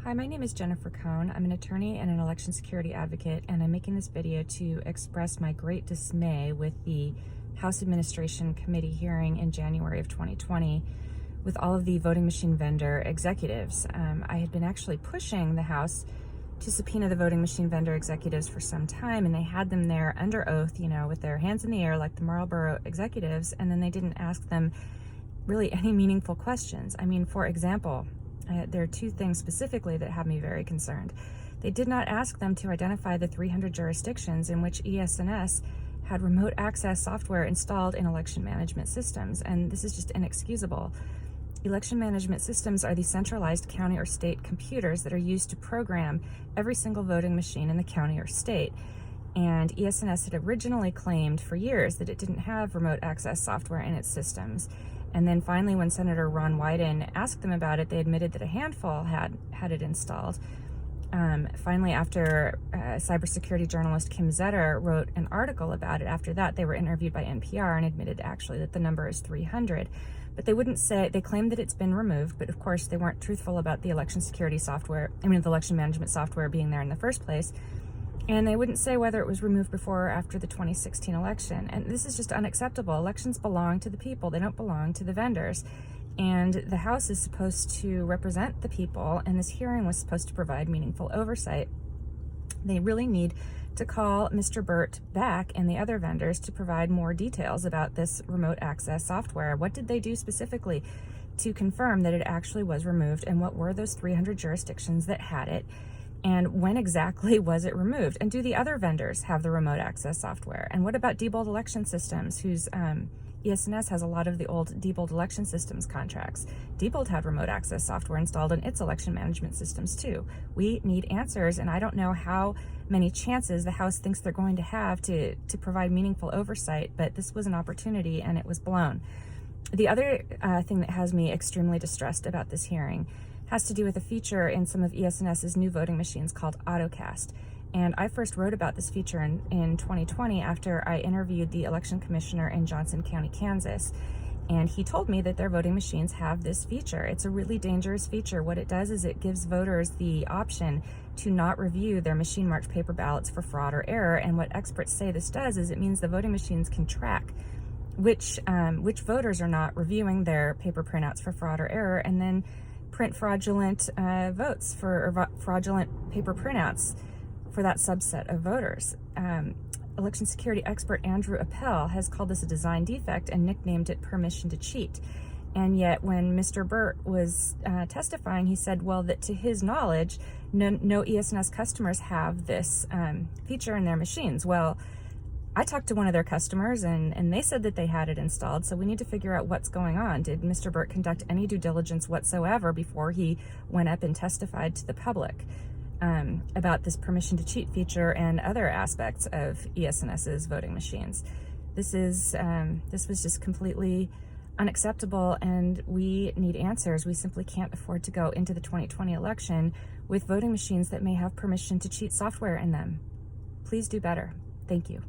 Hi, my name is Jennifer Cohn. I'm an attorney and an election security advocate, and I'm making this video to express my great dismay with the House Administration Committee hearing in January of 2020 with all of the voting machine vendor executives. I had been actually pushing the House to subpoena the voting machine vendor executives for some time, and they had them there under oath, with their hands in the air like the Marlboro executives, and then they didn't ask them really any meaningful questions. I mean, for example, there are two things specifically that have me very concerned. They did not ask them to identify the 300 jurisdictions in which ES&S had remote access software installed in election management systems, and this is just inexcusable. Election management systems are the centralized county or state computers that are used to program every single voting machine in the county or state. And ES&S had originally claimed for years that it didn't have remote access software in its systems. And then finally, when Senator Ron Wyden asked them about it, they admitted that a handful had it installed. Finally, after cybersecurity journalist Kim Zetter wrote an article about it, after that, they were interviewed by NPR and admitted actually that the number is 300. But they wouldn't say, they claimed that it's been removed, but of course they weren't truthful about the election security software, the election management software being there in the first place. And they wouldn't say whether it was removed before or after the 2016 election. And this is just unacceptable. Elections belong to the people. They don't belong to the vendors. And the House is supposed to represent the people, and this hearing was supposed to provide meaningful oversight. They really need to call Mr. Burke back and the other vendors to provide more details about this remote access software. What did they do specifically to confirm that it actually was removed, and what were those 300 jurisdictions that had it? And when exactly was it removed? And do the other vendors have the remote access software? And what about Diebold Election Systems, whose ES&S has a lot of the old Diebold Election Systems contracts? Diebold had remote access software installed in its election management systems too. We need answers, and I don't know how many chances the House thinks they're going to have to provide meaningful oversight, but this was an opportunity and it was blown. The other thing that has me extremely distressed about this hearing has to do with a feature in some of ES&S's new voting machines called AutoCast. And I first wrote about this feature in 2020 after I interviewed the election commissioner in Johnson County, Kansas. And he told me that their voting machines have this feature. It's a really dangerous feature. What it does is it gives voters the option to not review their machine-marked paper ballots for fraud or error. And what experts say this does is it means the voting machines can track which voters are not reviewing their paper printouts for fraud or error, and then print fraudulent votes or fraudulent paper printouts for that subset of voters. Election security expert Andrew Appel has called this a design defect and nicknamed it permission to cheat. And yet when Mr. Burke was testifying, he said, well, that to his knowledge, no ES&S customers have this feature in their machines. Well, I talked to one of their customers and they said that they had it installed, so we need to figure out what's going on. Did Mr. Burke conduct any due diligence whatsoever before he went up and testified to the public about this permission to cheat feature and other aspects of ES&S's voting machines? This was just completely unacceptable, and we need answers. We simply can't afford to go into the 2020 election with voting machines that may have permission to cheat software in them. Please do better. Thank you.